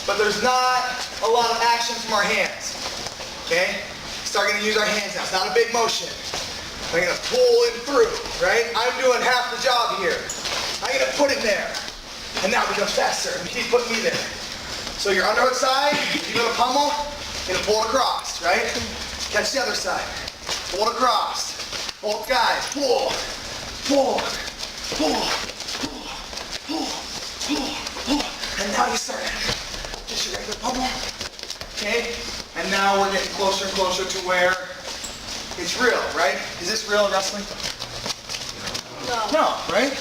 but there's not a lot of action from our hands. Okay? Start gonna use our hands now. It's not a big motion. I'm gonna pull in through, right? I'm doing half the job here. I'm gonna put it there. And now it becomes faster. And he's putting me there. So your underhook side, you go to pummel, you're gonna pull it across, right? Catch the other side. Pull it across. Both guys. Pull. Pull. Pull. Pull. Pull. Pull. Pull. And now you start just your regular pummel. Okay? And now we're getting closer and closer to where it's real, right? Is this real in wrestling? No. No, right?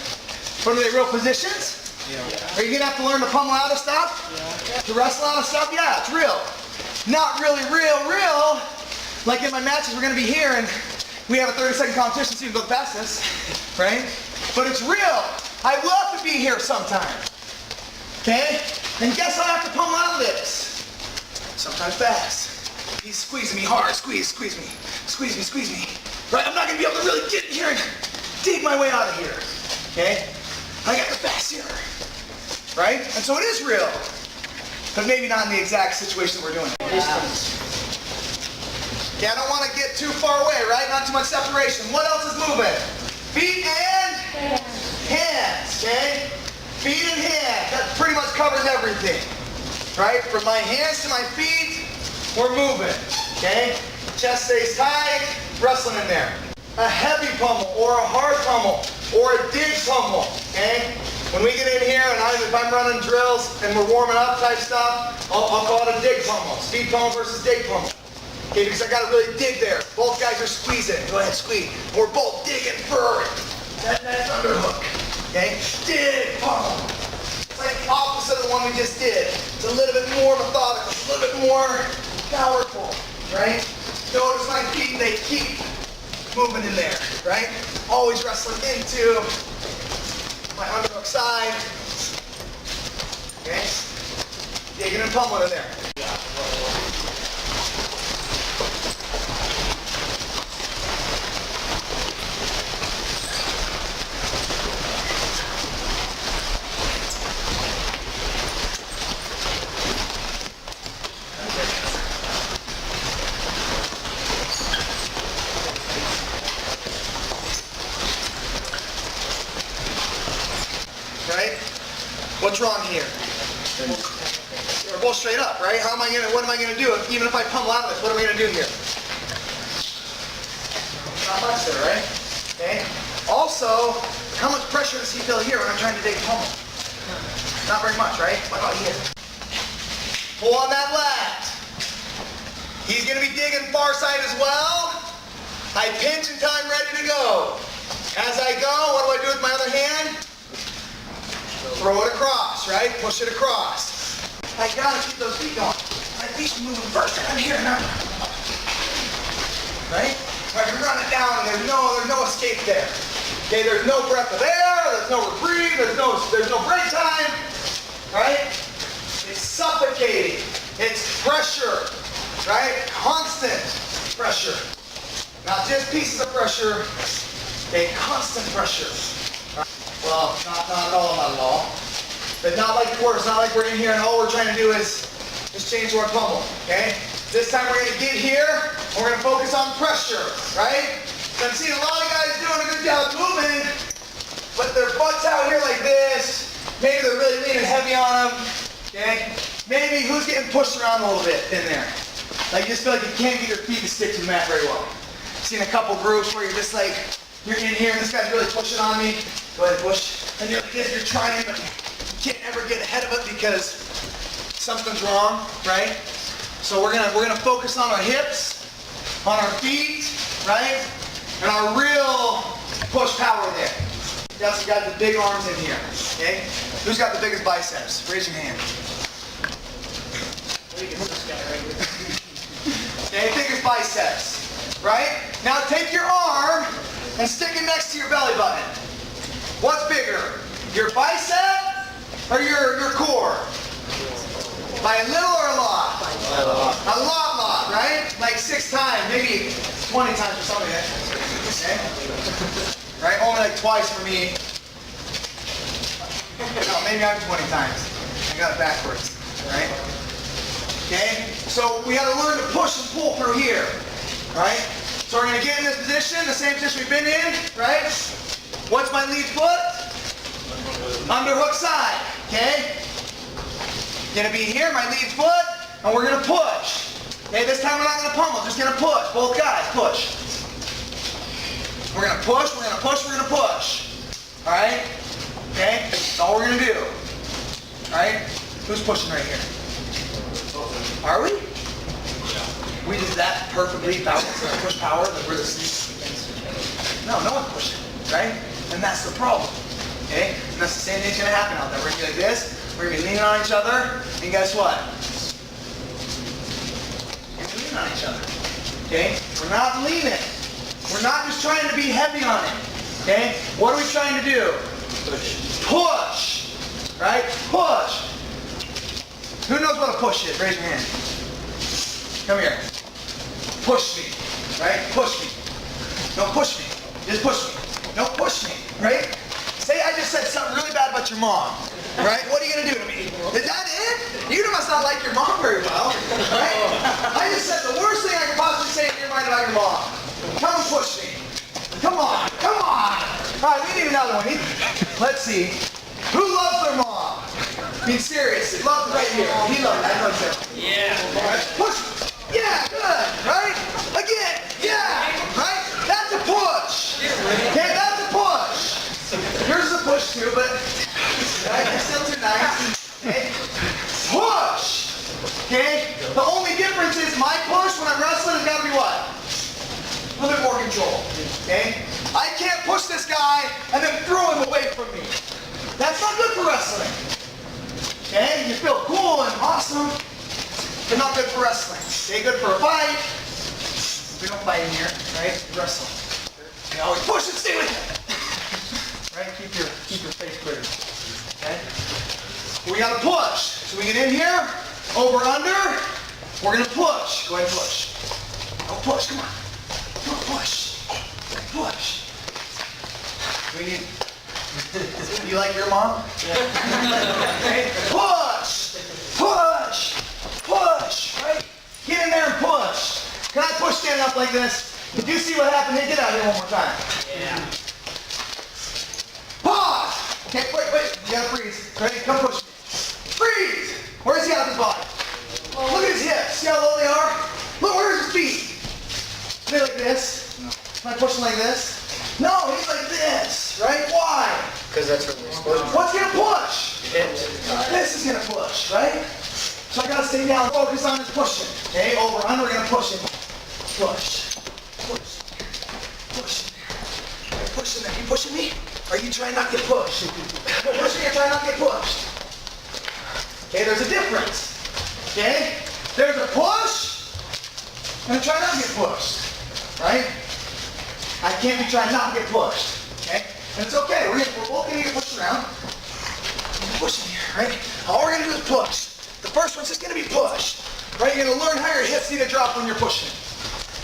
But are they real positions? Yeah. Are you gonna have to learn to pummel out of stuff? Yeah. To wrestle out of stuff? Yeah, it's real. Not really real. Like in my matches, we're gonna be here and we have a 30-second competition so you can go the fastest, right? But it's real. I will have to be here sometime. Okay? And guess I have to pummel out of this. Sometimes fast. He's squeezing me hard. Squeeze me. Squeeze me. Right? I'm not gonna be able to really get in here and dig my way out of here. Okay? I got the fast here. Right? And so it is real. But maybe not in the exact situation we're doing. Distance. Okay, I don't want to get too far away, right? Not too much separation. What else is moving? Feet and hands, okay? Feet and hands. That pretty much covers everything, right? From my hands to my feet, we're moving, okay? Chest stays tight, wrestling in there. A heavy pummel or a hard pummel or a dig pummel, okay? When we get in here and if I'm running drills and we're warming up type stuff, I'll call it a dig pummel. Speed pummel versus dig pummel. Okay, because I gotta really dig there. Both guys are squeezing. Go ahead, squeeze. We're both digging for it. That's underhook. Okay? Dig pummel. It's like the opposite of the one we just did. It's a little bit more methodical, a little bit more powerful, right? Notice my feet, they keep moving in there, right? Always wrestling into my underhook side. Okay? Digging and pummeling in there. Right? What's wrong here? We're both straight up, right? What am I gonna do? Even if I pummel out of this, what am I gonna do here? Not much there, right? Okay? Also, how much pressure does he feel here when I'm trying to dig pummel? Not very much, right? What about here? Pull on that left. He's gonna be digging far side as well. I pinch until I'm ready to go. As I go, what do I do with my other hand? Throw it across, right? Push it across. I gotta keep those feet going. My feet are moving first, and I'm here now. Right? I can run it down, and there's no escape there. Okay, there's no breath of air, there's no reprieve, there's no break time. Right? It's suffocating. It's pressure. Right? Constant pressure. Not just pieces of pressure. Okay, constant pressure. Well, not at all. But not like quarters, not like we're in here and all we're trying to do is just change to our pummel, okay? This time we're gonna get here, and we're gonna focus on pressure, right? So I'm seeing a lot of guys doing a good job moving, but their butt's out here like this. Maybe they're really leaning heavy on them, okay? Maybe who's getting pushed around a little bit in there? Like you just feel like you can't get your feet to stick to the mat very well. I've seen a couple groups where you're just like, you're in here and this guy's really pushing on me. Go ahead, push. And you're like this, you're trying, but you can't ever get ahead of it because something's wrong, right? So we're gonna focus on our hips, on our feet, right? And our real push power there. That's got the big arms in here, okay? Who's got the biggest biceps? Raise your hand. Okay, biggest biceps, right? Now take your arm and stick it next to your belly button. What's bigger, your bicep or your core? By a little or a lot? A lot, right? Like 6 times, maybe 20 times or something like that. Okay? Right? Only like twice for me. No, maybe I'm 20 times. I got it backwards. right? Okay, so we got to learn to push and pull through here, right? So we're going to get in this position, the same position we've been in, right? What's my lead foot? Underhook side, okay? Going to be here, my lead foot, and we're going to push. Okay, this time we're not going to pummel, just going to push. Both guys, push. We're going to push, we're going to push, we're going to push. All right? Okay, that's all we're going to do. All right? Who's pushing right here? Are we? We just that perfectly balanced and push power that we're the no one's pushing, right? And that's the problem. Okay? And that's the same thing's gonna happen out there. We're gonna be like this, we're gonna be leaning on each other, and guess what? We're gonna be leaning on each other. Okay? We're not leaning. We're not just trying to be heavy on it. Okay? What are we trying to do? Push. Right? Push. Who knows what a push is? Raise your hand. Come here. Push me. Right? Push me. No, push me. Just push me. No, push me. Right? Say I just said something really bad about your mom. Right? What are you going to do to me? Is that it? You must not like your mom very well. Right? I just said the worst thing I could possibly say in your mind about your mom. Come and push me. Come on. Come on. All right, we need another one. Let's see. Who loves their mom? I mean, seriously, love right here. He loves it. I know so. Yeah. All right. Push. Yeah, good. Right? Again. Yeah. Right? That's a push. Okay, that's a push. Yours is a push too, but right? It's still too nice. Okay? Push. Okay? The only difference is my push when I'm wrestling has got to be what? A little bit more control. Okay? I can't push this guy and then throw him away from me. That's not good for wrestling. Okay? You feel cool and awesome, but not good for wrestling. Okay? Good for a fight. We don't fight in here, right? We wrestle. You always push and stay with it. Right? Keep your face clear. Okay? We gotta push. So we get in here, over, under. We're gonna push. Go ahead and push. Don't push. Come on. Come on, push. Push. We need. You like your mom? Okay. Push! Push! Push! Right? Get in there and push. Can I push standing up like this? Did you see what happened? Hey, get out here one more time. Yeah. Pause! Okay, wait. You gotta freeze. Ready? Come push me. Freeze! Where's he out of his body? Look at his hips. See how low they are? Look, where's his feet? Are they like this? No. Am I pushing like this? No, he's like this, right? Why? Because that's what we're supposed to do. What's gonna push? This is gonna push, right? So I gotta stay down, focus on this pushing. Okay, over, under, we're gonna push it. Push. Push. Push. Push in there. You pushing me? Or are you trying not to get pushed? Pushing or trying not to get pushed? Okay, there's a difference. Okay? There's a push and a try not to get pushed. Right? I can't be trying not to get pushed. Okay? And it's okay. We're both going to get pushed around. Pushing here, right? All we're going to do is push. The first one's just going to be pushed. Right? You're going to learn how your hips need to drop when you're pushing.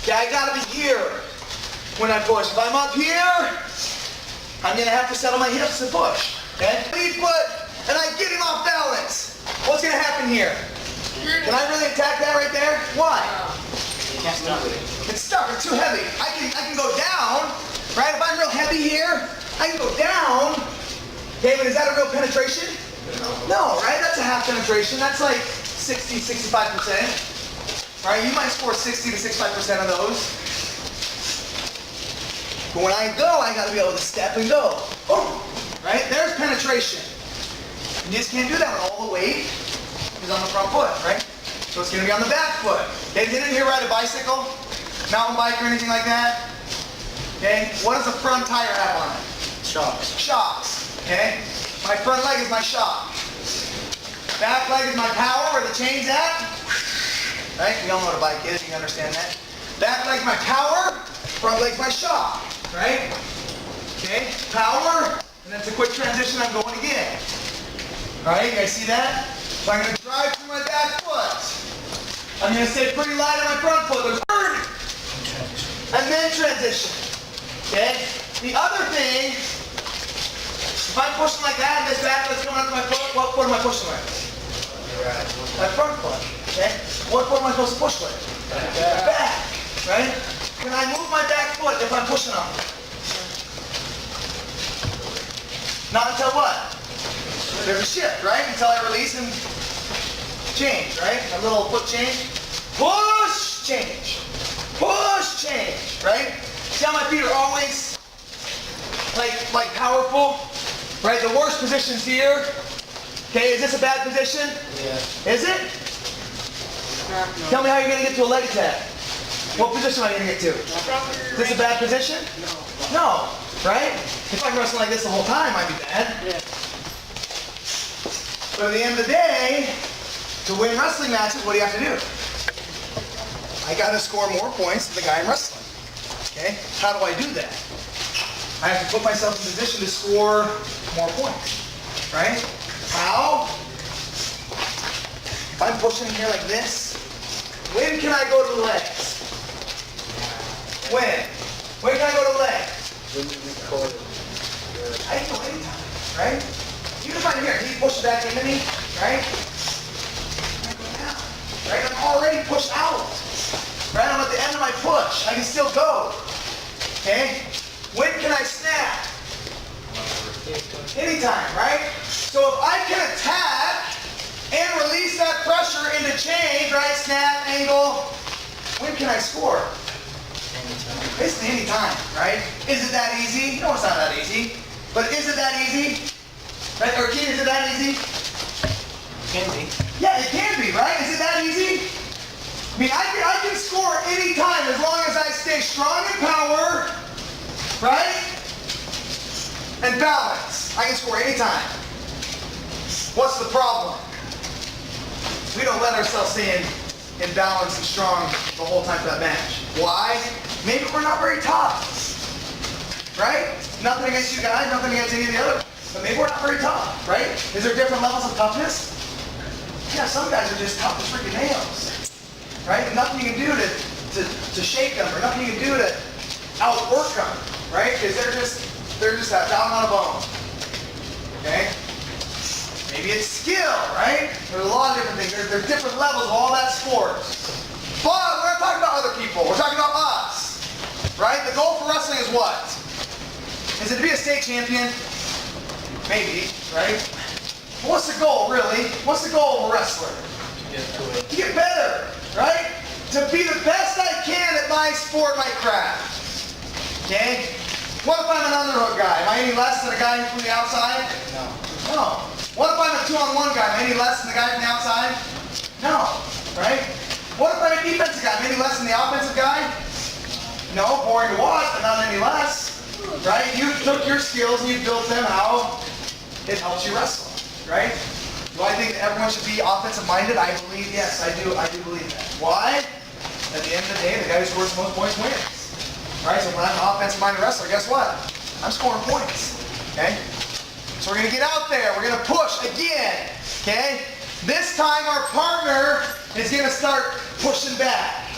Okay, I got to be here when I push. If I'm up here, I'm going to have to settle my hips and push. Okay? Lead foot, and I get him off balance. What's going to happen here? Can I really attack that right there? Why? Can't stop it. It's stuck. It's too heavy. I can go down, right? If I'm real heavy here, I can go down. Okay, but is that a real penetration? No, right? That's a half penetration. That's like 60, 65%. Right? You might score 60 to 65% of those. But when I go, I got to be able to step and go. Oh, right? There's penetration. You just can't do that when all the weight is on the front foot, right? So it's going to be on the back foot. Okay, did anyone here ride a bicycle? Mountain bike or anything like that? Okay, what does the front tire have on it? Shocks. Shocks. Okay, my front leg is my shock. Back leg is my power, where the chain's at. Right, we all know what a bike is, you understand that. Back leg's my power, front leg's my shock. Right? Okay, power, and then it's a quick transition, I'm going again. Alright, you guys see that? So I'm going to drive through my back foot. I'm going to stay pretty light on my front foot. There's third. And then transition. Okay? The other thing, if I'm pushing like that and this back foot's coming up to my foot, what foot am I pushing with? My front foot. Okay? What foot am I supposed to push with? Back. Right? Can I move my back foot if I'm pushing on it? Not until what? There's a shift, right? Until I release and change, right? A little foot change. Push, change. Push, change, right? See how my feet are always like powerful? Right? The worst position's here. Okay, is this a bad position? Yeah. Is it? Tell me how you're going to get to a leg attack. What position am I going to get to? Is this a bad position? No. Right? If I'm wrestling like this the whole time, it might be bad. Yeah. But at the end of the day, to win wrestling matches, what do you have to do? I got to score more points than the guy I'm wrestling. Okay? How do I do that? I have to put myself in position to score more points. Right? How? If I'm pushing here like this, when can I go to the legs? When? When can I go to the legs? When you record I can go anytime, right? Even if I'm here, he pushes back into me, right? I go down, right? I'm already pushed out, right? I'm at the end of my push. I can still go, okay? When can I snap? Anytime, right? So if I can attack and release that pressure into change, right? Snap, angle, when can I score? Basically any time, right? Is it that easy? No, it's not that easy. But is it that easy? Right? Or is it that easy? Can be. Yeah, it can be, right? Is it that easy? I mean, I can score any time as long as I stay strong in power, right? And balance. I can score any time. What's the problem? We don't let ourselves stay in balance and strong the whole time for that match. Why? Maybe we're not very tough, right? Nothing against you guys, nothing against any of the other, but maybe we're not very tough, right? Is there different levels of toughness? Yeah, some guys are just tough as freaking nails, right? Nothing you can do to shake them, or nothing you can do to outwork them, right? Because they're just that down on a bone, okay? Maybe it's skill, right? There's a lot of different things. There's different levels of all that sport. But we're not talking about other people. We're talking about us, right? The goal for wrestling is what? Is it to be a state champion? Maybe, right? But what's the goal, really? What's the goal of a wrestler? To get better, right? To be the best I can at my sport, my craft. Okay? What if I'm an underhook guy? Am I any less than a guy from the outside? No. What if I'm a 2-on-1 guy? Am I any less than the guy from the outside? No, right? What if I'm a defensive guy? Am I any less than the offensive guy? No, boring to watch, but not any less, right? You took your skills and you built them how it helps you wrestle, right? Do I think that everyone should be offensive-minded? I believe, yes, I do believe that. Why? At the end of the day, the guy who scores the most points wins, right? So when I'm an offensive-minded wrestler, guess what? I'm scoring points, okay? So we're going to get out there. We're going to push again, okay? This time our partner is going to start pushing back,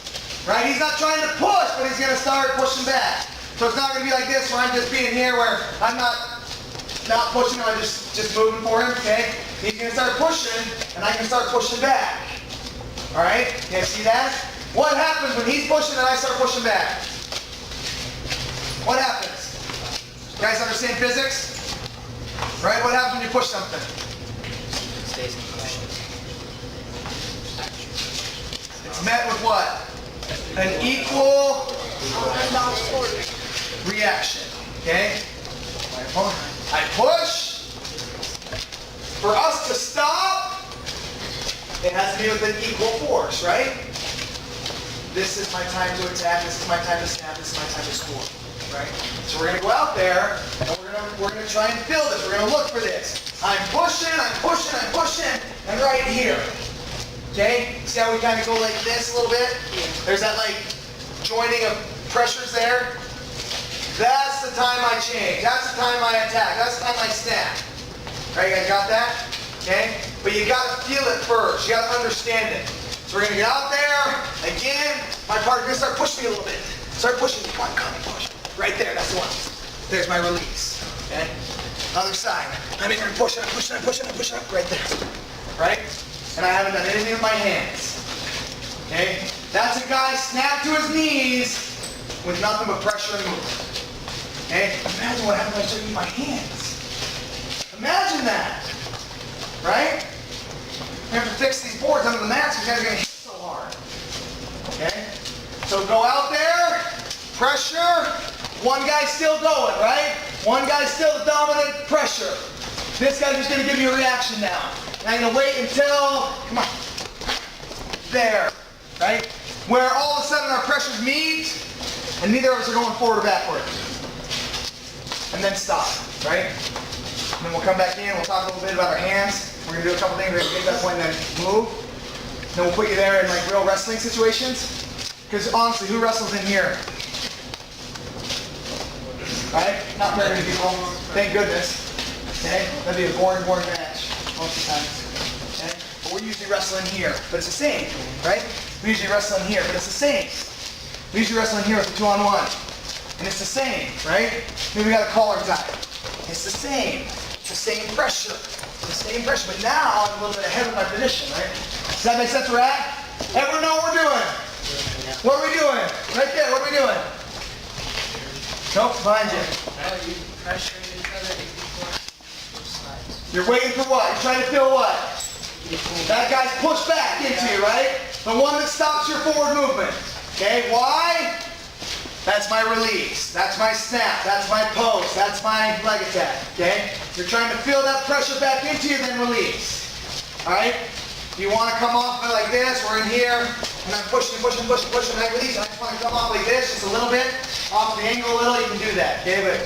right? He's not trying to push, but he's going to start pushing back. So it's not going to be like this where I'm just being here where I'm not pushing him, I'm just moving for him, okay? He's going to start pushing, and I can start pushing back. All right? You guys see that? What happens when he's pushing and I start pushing back? What happens? You guys understand physics? Right? What happens when you push something? Stays in motion. It's met with what? An equal reaction. Okay? I push. For us to stop, it has to be with an equal force, right? This is my time to attack. This is my time to snap. This is my time to score. Right? So we're going to go out there, and we're going to try and fill this. We're going to look for this. I'm pushing, and right here. Okay? See how we kind of go like this a little bit? There's that like joining of pressures there. That's the time I change. That's the time I attack. That's the time I snap. Right, you guys got that? Okay? But you got to feel it first. You got to understand it. So we're going to get out there. Again, my partner's going to start pushing me a little bit. Start pushing. Come on, push. Right there, that's the one. There's my release. Okay? Other side. I'm in here and pushing, right there. Right? and I haven't done anything with my hands. Okay? That's a guy snapped to his knees with nothing but pressure and movement. Okay? Imagine what happens when I start using my hands. Imagine that. Right? We have to fix these boards under the mats because you guys are going to hit so hard. Okay? So go out there, pressure. One guy's still going, right? One guy's still the dominant pressure. This guy's just going to give you a reaction now. And I'm going to wait until, come on, there, right? Where all of a sudden our pressures meet, and neither of us are going forward or backward. And then stop, right? And then we'll come back in, we'll talk a little bit about our hands. We're going to do a couple things, we're going to get that point and then move. Then we'll put you there in like real wrestling situations. Because honestly, who wrestles in here? Right? Not very many people. Thank goodness. Okay? That'd be a boring match most of the time. Okay? But we usually wrestle in here. But it's the same, right? We usually wrestle in here, but it's the same. We usually wrestle in here with a 2-on-1. And it's the same, right? Maybe we got a collar tie. It's the same. It's the same pressure. It's the same pressure. But now I'm a little bit ahead of my position, right? Does that make sense where we're at? Everyone know what we're doing? What are we doing? Right there, what are we doing? Nope, behind you. You're waiting for what? You're trying to feel what? That guy's pushed back into you, right? The one that stops your forward movement. Okay, why? That's my release. That's my snap. That's my post. That's my leg attack. Okay? You're trying to feel that pressure back into you, then release. Alright? You want to come off of it like this. We're in here. And I'm pushing, and I release. I just want to come off like this, just a little bit. Off the angle a little, you can do that. Okay? But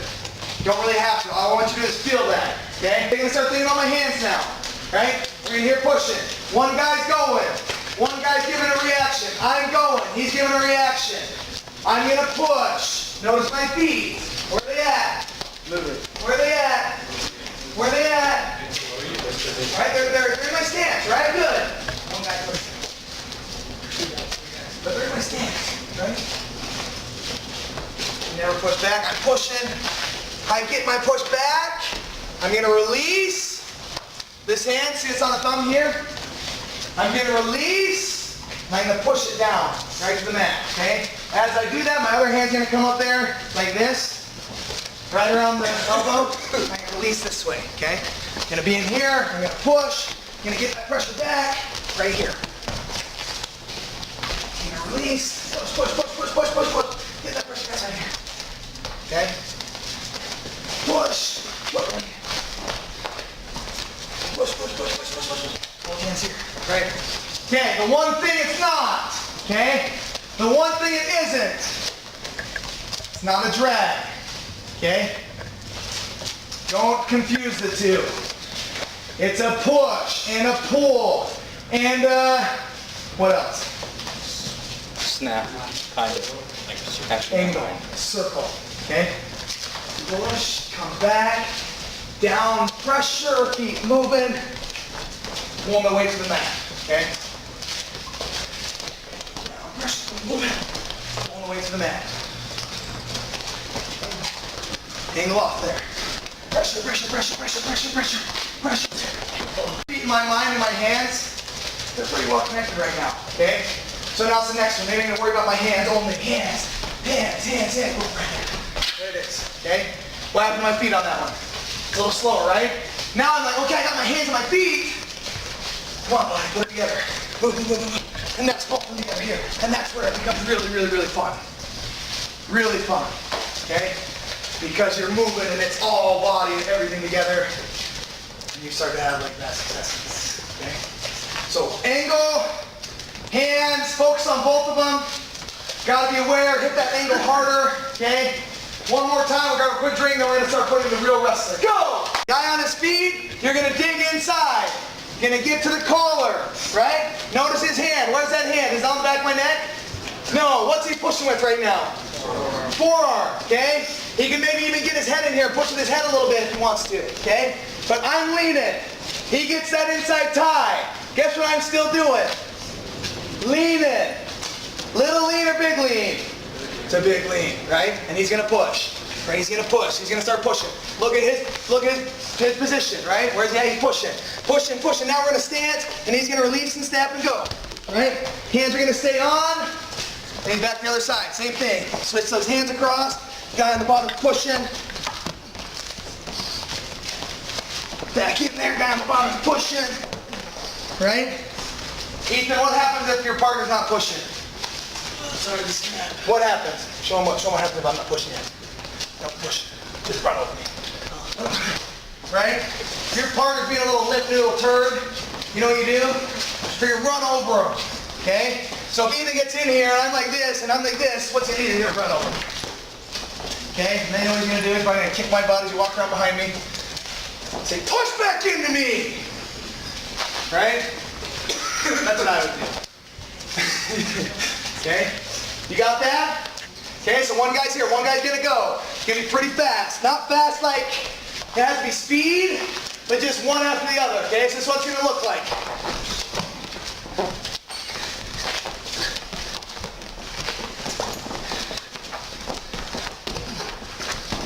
don't really have to. All I want you to do is feel that. Okay? I'm going to start thinking about my hands now. Right? We're in here pushing. One guy's going. One guy's giving a reaction. I'm going. He's giving a reaction. I'm going to push. Notice my feet. Where are they at? Where are they at? Where are they at? Right? They're in my stance, right? Good. One guy pushing. But they're in my stance, right? Never push back. I'm pushing. I get my push back. I'm going to release. This hand, see it's on the thumb here? I'm going to release. And I'm going to push it down, right to the mat, okay? As I do that, my other hand's going to come up there like this, right around the elbow. I'm going to release this way, okay? I'm going to be in here. I'm going to push. I'm going to get that pressure back right here. I'm going to release. Push. Get that pressure back right here. Okay? Push. Push. Both hands here, right? Okay, the one thing it's not, okay? The one thing it isn't, it's not a drag, okay? Don't confuse the two. It's a push and a pull and what else? Snap, kind of. Like actually. Angle, circle, okay? Push, come back, down, pressure, keep moving. Pull my way to the mat, okay? Down, pressure, moving. Pull my way to the mat. Angle off there. Pressure. Feet in my mind and my hands, they're pretty well connected right now, okay? So now it's the next one. Maybe I'm gonna worry about my hands only. Hands. Boom, right there. There it is, okay? What happened to my feet on that one? It's a little slower, right? Now I'm like, okay, I got my hands and my feet. Come on, buddy, put it together. Move. And that's all together here. And that's where it becomes really fun. Really fun, okay? Because you're moving and it's all body and everything together. And you start to have like that successes, okay? So angle, hands, focus on both of them. Gotta be aware, hit that angle harder, okay? One more time, we'll grab a quick drink, then we're gonna start putting the real wrestler. Go! Guy on his feet, you're gonna dig inside. You're gonna get to the collar, right? Notice his hand. Where's that hand? Is it on the back of my neck? No, what's he pushing with right now? Forearm, okay? He can maybe even get his head in here, push with his head a little bit if he wants to, okay? But I'm leaning. He gets that inside tie. Guess what I'm still doing? Leaning. Little lean or big lean? It's a big lean, right? And he's gonna push. Right? He's gonna push. He's gonna start pushing. Look at his position, right? Where's he at? He's pushing. Pushing, pushing. Now we're in a stance, and he's gonna release and snap and go. Right? Hands are gonna stay on. And he's back to the other side. Same thing. Switch those hands across. Guy on the bottom pushing. Back in there, guy on the bottom pushing. Right? Ethan, what happens if your partner's not pushing? Sorry to snap. What happens? Show him what happens if I'm not pushing yet. Don't push. Just run over me. Right? If your partner's being a little little turd, you know what you do? You run over him. Okay? So if Ethan gets in here and I'm like this and I'm like this, what's he need to do? Run over. Okay? And then you know what he's going to do? He's probably going to kick my butt as you walk around behind me. Say, push back into me! Right? That's what I would do. Okay? You got that? Okay, so one guy's here, one guy's gonna go. It's gonna be pretty fast. Not fast like it has to be speed, but just one after the other. Okay, so this is what it's gonna look like.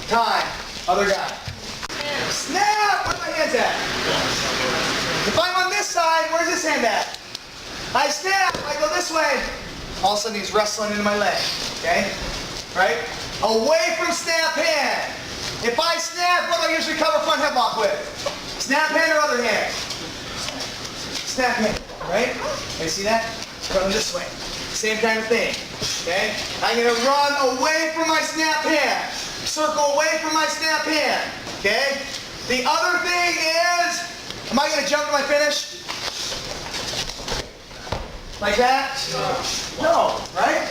Time. Other guy. Snap! Where's my hands at? If I'm on this side, where's this hand at? I snap, I go this way. All of a sudden he's wrestling into my leg. Okay? Right? Away from snap hand. If I snap, what do I usually cover front headlock with? Snap hand or other hand? Snap hand. Right? You see that? Run this way. Same kind of thing. Okay? I'm going to run away from my snap hand. Circle away from my snap hand. Okay? The other thing is, am I going to jump to my finish? Like that? No, right?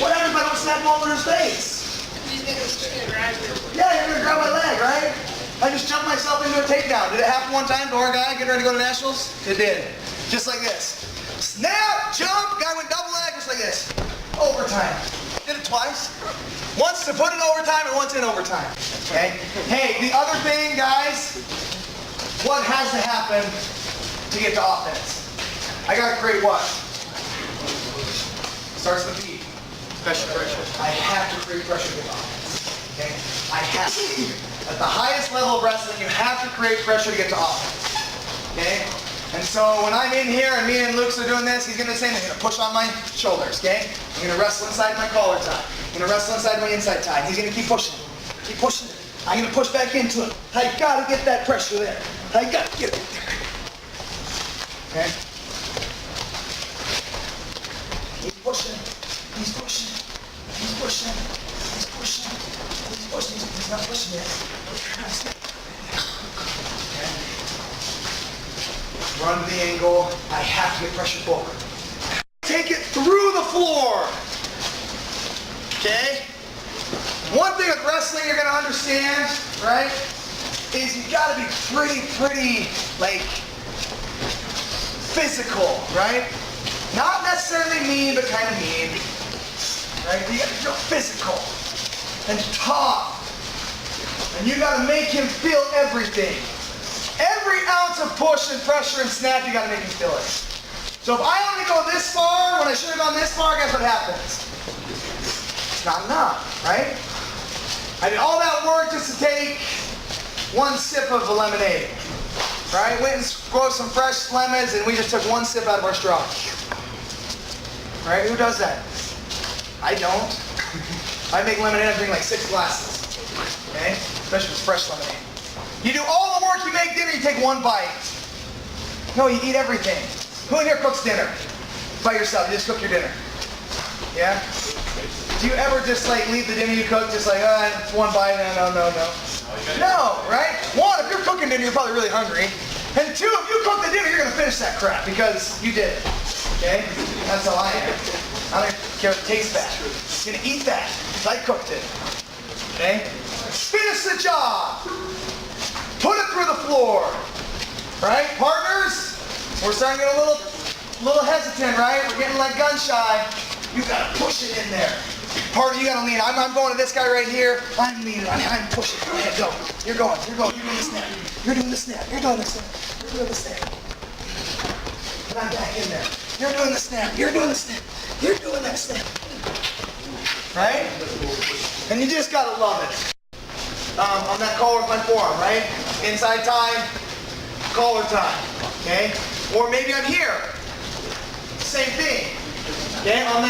What happens if I don't snap him over his face? He's gonna grab you. Yeah, you're going to grab my leg, right? I just jumped myself into a takedown. Did it happen one time to our guy getting ready to go to nationals? It did. Just like this. Snap, jump, guy went double leg, just like this. Overtime. Did it twice. Once to put in overtime and once in overtime. Okay? Hey, the other thing, guys, what has to happen to get to offense? I got to create what? Starts with the beat. Pressure. I have to create pressure to get offense. Okay? I have to. At the highest level of wrestling, you have to create pressure to get to offense. Okay? And so when I'm in here and me and Luke's are doing this, he's going to say, I'm going to push on my shoulders, okay? I'm going to wrestle inside my collar tie. I'm going to wrestle inside my inside tie. He's going to keep pushing. Keep pushing. I'm going to push back into it. I got to get that pressure there. I got to get it there. Okay? He's pushing. He's pushing. He's pushing. He's pushing. He's pushing. He's not pushing yet. Okay? Run to the angle. I have to get pressure forward. Take it through the floor. Okay? One thing with wrestling you're going to understand, right, is you got to be pretty, like, physical, right? Not necessarily mean, but kind of mean. Right? You got to feel physical and tough. And you got to make him feel everything. Every ounce of push and pressure and snap, you got to make him feel it. So if I only go this far when I should have gone this far, guess what happens? It's not enough, right? I did all that work just to take one sip of the lemonade. Right? Went and grow some fresh lemons and we just took one sip out of our straw. Right? Who does that? I don't. I make lemonade, I drink like 6 glasses. Okay? Especially with fresh lemonade. You do all the work, you make dinner, you take one bite. No, you eat everything. Who in here cooks dinner? By yourself, you just cook your dinner. Yeah? Do you ever just like leave the dinner you cook, just like, one bite, no. No, right? One, if you're cooking dinner, you're probably really hungry. And two, if you cook the dinner, you're going to finish that crap because you did it. Okay? That's how I am. I don't care if it tastes bad. I'm going to eat that because I cooked it. Okay? Finish the job. Put it through the floor. Right? Partners, we're starting to get a little hesitant, right? We're getting like gun shy. You got to push it in there. Partner, you got to lean. I'm going to this guy right here. I'm leaning on him. I'm pushing. Go ahead, go. You're going. You're doing the snap. You're doing the snap. You're doing the snap. You're doing the snap. And I'm back in there. You're doing the snap. You're doing the snap. You're doing that snap. Right? And you just got to love it. on that collar with my forearm, right? Inside tie, collar tie, okay? Or maybe I'm here. Same thing. Okay, on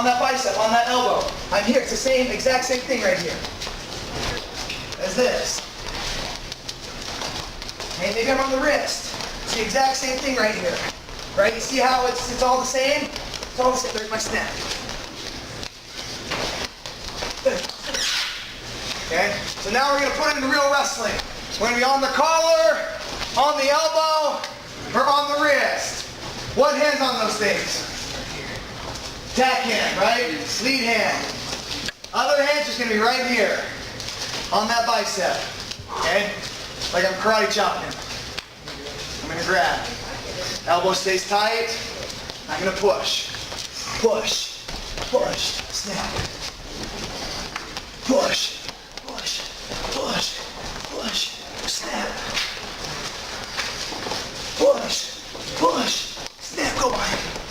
that bicep, on that elbow. I'm here. It's the same, exact same thing right here as this. Okay, maybe I'm on the wrist. It's the exact same thing right here. Right? You see how it's all the same? It's all the same. There's my snap. Okay, so now we're going to put it into real wrestling. We're going to be on the collar, on the elbow, or on the wrist. What hand's on those things? Tack hand, right? Lead hand. Other hand's just going to be right here on that bicep. Okay? Like I'm karate chopping him. I'm going to grab. Elbow stays tight. I'm going to push. Push. Push. Snap. Push. Push. Push. Push. Snap. Push. Push. Snap. Go behind.